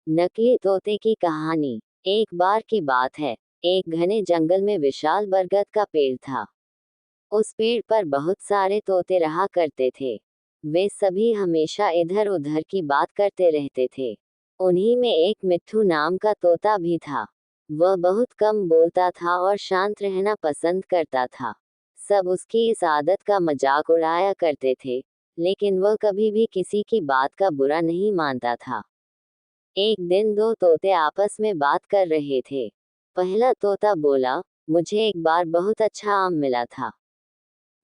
नकली तोते की कहानी। एक बार की बात है। एक घने जंगल में विशाल बरगद का पेड़ था। उस पेड़ पर बहुत सारे तोते रहा करते थे। वे सभी हमेशा इधर उधर की बात करते रहते थे। उन्हीं में एक मिट्ठू नाम का तोता भी था। वह बहुत कम बोलता था और शांत रहना पसंद करता था। सब उसकी इस आदत का मजाक उड़ाया करते थे, लेकिन वह कभी भी किसी की बात का बुरा नहीं मानता था। एक दिन दो तोते आपस में बात कर रहे थे। पहला तोता बोला, मुझे एक बार बहुत अच्छा आम मिला था।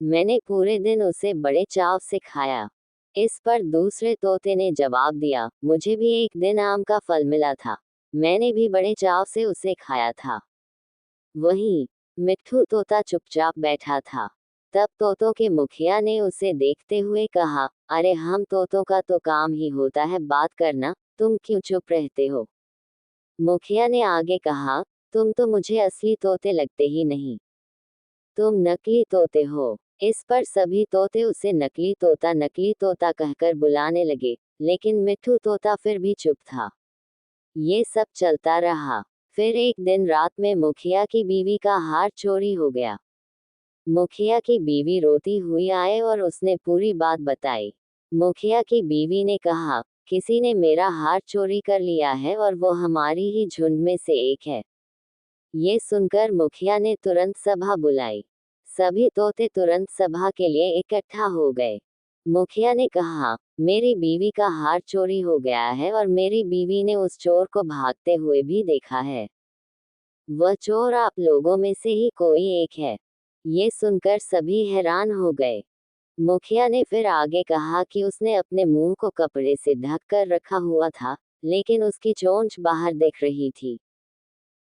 मैंने पूरे दिन उसे बड़े चाव से खाया। इस पर दूसरे तोते ने जवाब दिया, मुझे भी एक दिन आम का फल मिला था। मैंने भी बड़े चाव से उसे खाया था। वहीं मिट्ठू तोता चुपचाप बैठा था। तब तोतों के मुखिया ने उसे देखते हुए कहा, अरे हम तोतों का तो काम ही होता है बात करना, तुम क्यों चुप रहते हो? मुखिया ने आगे कहा, तुम तो मुझे असली तोते लगते ही नहीं, तुम नकली तोते हो। इस पर सभी तोते उसे नकली तोता कहकर बुलाने लगे, लेकिन मिट्ठू तोता फिर भी चुप था। ये सब चलता रहा। फिर एक दिन रात में मुखिया की बीवी का हार चोरी हो गया। मुखिया की बीवी रोती हुई आए और उसने पूरी बात बताई। मुखिया की बीवी ने कहा, किसी ने मेरा हार चोरी कर लिया है और वो हमारी ही झुंड में से एक है। ये सुनकर मुखिया ने तुरंत सभा बुलाई। सभी तोते तुरंत सभा के लिए इकट्ठा हो गए। मुखिया ने कहा, मेरी बीवी का हार चोरी हो गया है और मेरी बीवी ने उस चोर को भागते हुए भी देखा है। वह चोर आप लोगों में से ही कोई एक है। ये सुनकर सभी हैरान हो गए। मुखिया ने फिर आगे कहा कि उसने अपने मुंह को कपड़े से ढक कर रखा हुआ था, लेकिन उसकी चोंच बाहर दिख रही थी।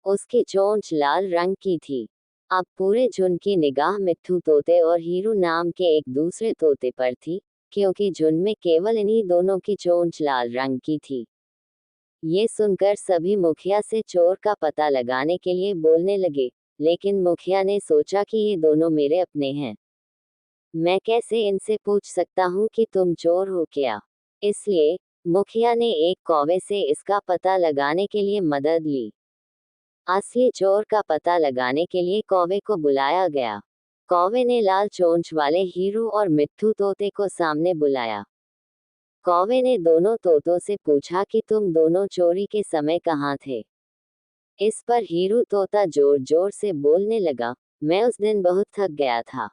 उसकी चोंच लाल रंग की थी। अब पूरे झुंड की निगाह मिट्ठू तोते और हीरू नाम के एक दूसरे तोते पर थी, क्योंकि झुंड में केवल इन्हीं दोनों की चोंच लाल रंग की थी। ये सुनकर सभी मुखिया से चोर का पता लगाने के लिए बोलने लगे, लेकिन मुखिया ने सोचा कि ये दोनों मेरे अपने हैं। मैं कैसे इनसे पूछ सकता हूँ कि तुम चोर हो क्या? इसलिए मुखिया ने एक कौवे से इसका पता लगाने के लिए मदद ली। असली चोर का पता लगाने के लिए कौवे को बुलाया गया। कौवे ने लाल चोंच वाले हीरू और मिट्ठू तोते को सामने बुलाया। कौवे ने दोनों तोतों से पूछा कि तुम दोनों चोरी के समय कहाँ थे? इस पर हीरू तोता जोर जोर से बोलने लगा, मैं उस दिन बहुत थक गया था।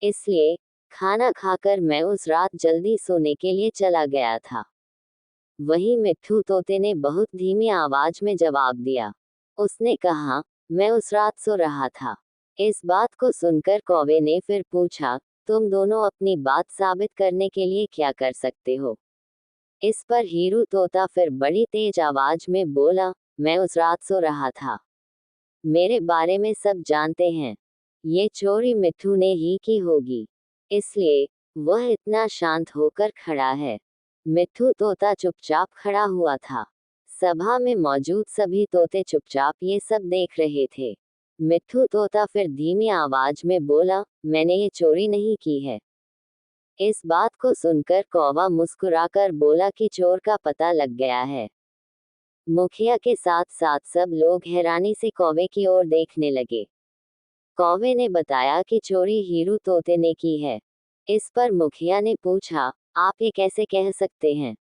इसलिए खाना खाकर मैं उस रात जल्दी सोने के लिए चला गया था। वहीं मिट्ठू तोते ने बहुत धीमी आवाज में जवाब दिया। उसने कहा, मैं उस रात सो रहा था। इस बात को सुनकर कौवे ने फिर पूछा, तुम दोनों अपनी बात साबित करने के लिए क्या कर सकते हो? इस पर हीरू तोता फिर बड़ी तेज आवाज में बोला, मैं उस रात सो रहा था। मेरे बारे में सब जानते हैं। ये चोरी मिट्ठू ने ही की होगी, इसलिए वह इतना शांत होकर खड़ा है। मिट्ठू तोता चुपचाप खड़ा हुआ था। सभा में मौजूद सभी तोते चुपचाप ये सब देख रहे थे। मिट्ठू तोता फिर धीमी आवाज में बोला, मैंने ये चोरी नहीं की है। इस बात को सुनकर कौवा मुस्कुराकर बोला कि चोर का पता लग गया है। मुखिया के साथ साथ सब लोग हैरानी से कौवे की ओर देखने लगे। कौवे ने बताया कि चोरी हीरू तोते ने की है। इस पर मुखिया ने पूछा, आप ये कैसे कह सकते हैं?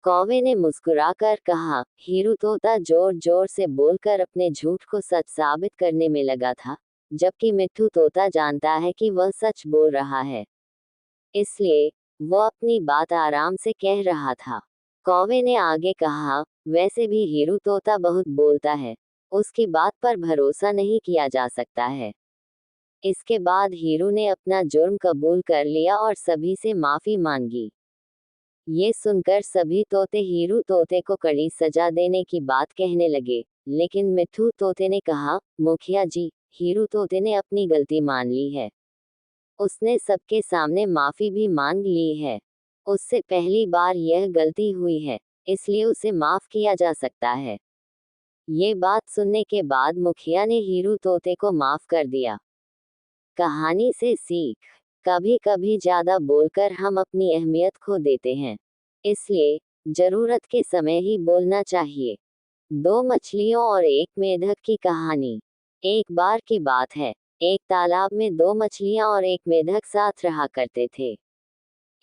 कौवे ने मुस्कुराकर कहा, हीरू तोता जोर जोर से बोलकर अपने झूठ को सच साबित करने में लगा था, जबकि मिट्ठू तोता जानता है कि वह सच बोल रहा है। इसलिए वह अपनी बात आराम से कह रहा था। कौवे ने आगे कहा, वैसे भी हीरू तोता बहुत बोलता है, उसकी बात पर भरोसा नहीं किया जा सकता है। इसके बाद हीरू ने अपना जुर्म कबूल कर लिया और सभी से माफी मांगी। ये सुनकर सभी तोते हीरू तोते को कड़ी सजा देने की बात कहने लगे, लेकिन मिट्ठू तोते ने कहा, मुखिया जी, हीरू तोते ने अपनी गलती मान ली है। उसने सबके सामने माफी भी मांग ली है। उससे पहली बार यह गलती हुई है, इसलिए उसे माफ किया जा सकता है। ये बात सुनने के बाद मुखिया ने हीरू तोते को माफ कर दिया। कहानी से सीख, कभी कभी ज्यादा बोलकर हम अपनी अहमियत खो देते हैं। इसलिए जरूरत के समय ही बोलना चाहिए। दो मछलियों और एक मेढक की कहानी। एक बार की बात है, एक तालाब में दो मछलियां और एक मेढक साथ रहा करते थे।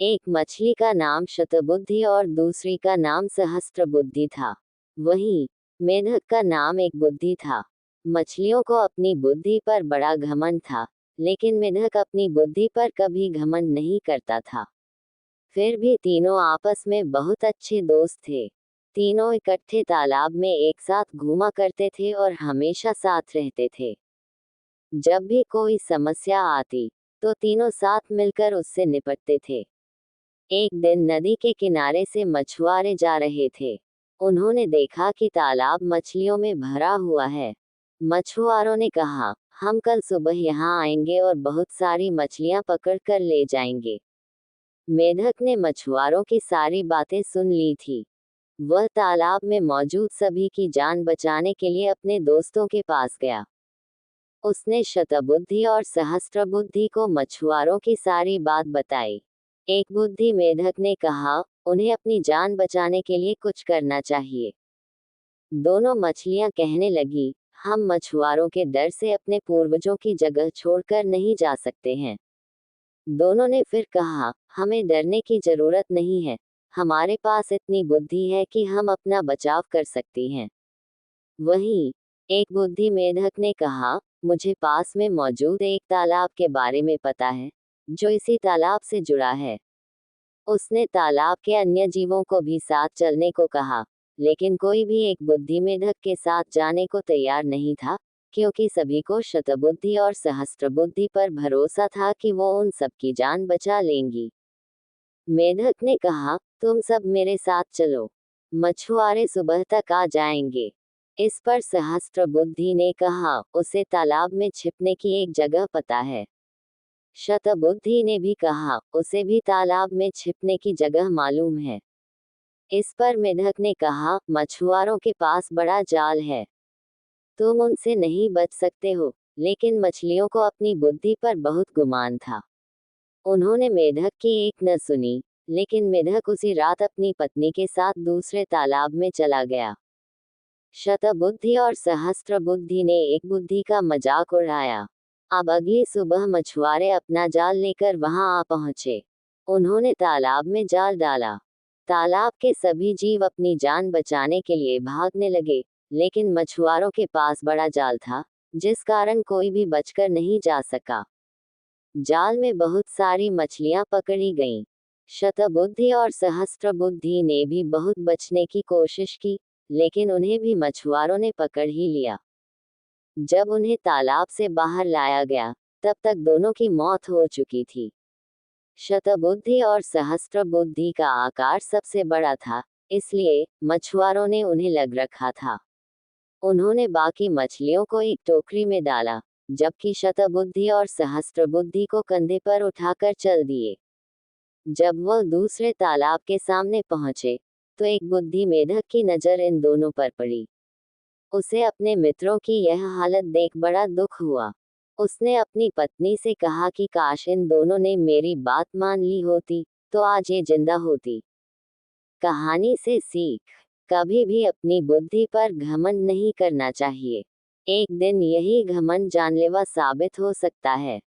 एक मछली का नाम शतबुद्धि और दूसरी का नाम सहस्त्रबुद्धि था। वहीं मेढक का नाम एक बुद्धि था। मछलियों को अपनी बुद्धि पर बड़ा घमंड था, लेकिन मेढक अपनी बुद्धि पर कभी घमंड नहीं करता था। फिर भी तीनों आपस में बहुत अच्छे दोस्त थे। तीनों इकट्ठे तालाब में एक साथ घूमा करते थे और हमेशा साथ रहते थे। जब भी कोई समस्या आती, तो तीनों साथ मिलकर उससे निपटते थे। एक दिन नदी के किनारे से मछुआरे जा रहे थे। उन्होंने देखा कि तालाब मछलियों में भरा हुआ है। मछुआरों ने कहा, हम कल सुबह यहाँ आएंगे और बहुत सारी मछलियाँ पकड़ कर ले जाएंगे। मेढक ने मछुआरों की सारी बातें सुन ली थी। वह तालाब में मौजूद सभी की जान बचाने के लिए अपने दोस्तों के पास गया। उसने शतबुद्धि और सहस्त्रबुद्धि को मछुआरों की सारी बात बताई। एक बुद्धि मेढक ने कहा, उन्हें अपनी जान बचाने के लिए कुछ करना चाहिए। दोनों मछलियां कहने लगी, हम मछुआरों के डर से अपने पूर्वजों की जगह छोड़कर नहीं जा सकते हैं। दोनों ने फिर कहा, हमें डरने की जरूरत नहीं है, हमारे पास इतनी बुद्धि है कि हम अपना बचाव कर सकती हैं। वहीं एक बुद्धि मेढक ने कहा, मुझे पास में मौजूद एक तालाब के बारे में पता है, जो इसी तालाब से जुड़ा है। उसने तालाब के अन्य जीवों को भी साथ चलने को कहा, लेकिन कोई भी एक बुद्धि मेढक के साथ जाने को तैयार नहीं था, क्योंकि सभी को शतबुद्धि और सहस्त्रबुद्धि पर भरोसा था कि वो उन सबकी जान बचा लेंगी। मेढक ने कहा, तुम सब मेरे साथ चलो, मछुआरे सुबह तक आ जाएंगे। इस पर सहस्त्रबुद्धि ने कहा, उसे तालाब में छिपने की एक जगह पता है। शतबुद्धि ने भी कहा, उसे भी तालाब में छिपने की जगह मालूम है। इस पर मेढक ने कहा, मछुआरों के पास बड़ा जाल है, तुम उनसे नहीं बच सकते हो। लेकिन मछलियों को अपनी बुद्धि पर बहुत गुमान था। उन्होंने मेढक की एक न सुनी, लेकिन मेढक उसी रात अपनी पत्नी के साथ दूसरे तालाब में चला गया। शतबुद्धि और सहस्त्रबुद्धि ने एक बुद्धि का मजाक उड़ाया। अब अगली सुबह मछुआरे अपना जाल लेकर वहां आ पहुंचे। उन्होंने तालाब में जाल डाला। तालाब के सभी जीव अपनी जान बचाने के लिए भागने लगे, लेकिन मछुआरों के पास बड़ा जाल था, जिस कारण कोई भी बचकर नहीं जा सका। जाल में बहुत सारी मछलियां पकड़ी गईं। शतबुद्धि और सहस्त्रबुद्धि ने भी बहुत बचने की कोशिश की, लेकिन उन्हें भी मछुआरों ने पकड़ ही लिया। जब उन्हें तालाब से बाहर लाया गया, तब तक दोनों की मौत हो चुकी थी। शतबुद्धि और सहस्त्रबुद्धि का आकार सबसे बड़ा था, इसलिए मछुआरों ने उन्हें लग रखा था। उन्होंने बाकी मछलियों को एक टोकरी में डाला, जबकि शतबुद्धि और सहस्त्रबुद्धि को कंधे पर उठाकर चल दिए। जब वह दूसरे तालाब के सामने पहुंचे, तो एक बुद्धि मेढक की नजर इन दोनों पर पड़ी। उसे अपने मित्रों की यह हालत देख बड़ा दुख हुआ। उसने अपनी पत्नी से कहा कि काश इन दोनों ने मेरी बात मान ली होती, तो आज ये जिंदा होती। कहानी से सीख, कभी भी अपनी बुद्धि पर घमंड नहीं करना चाहिए। एक दिन यही घमंड जानलेवा साबित हो सकता है।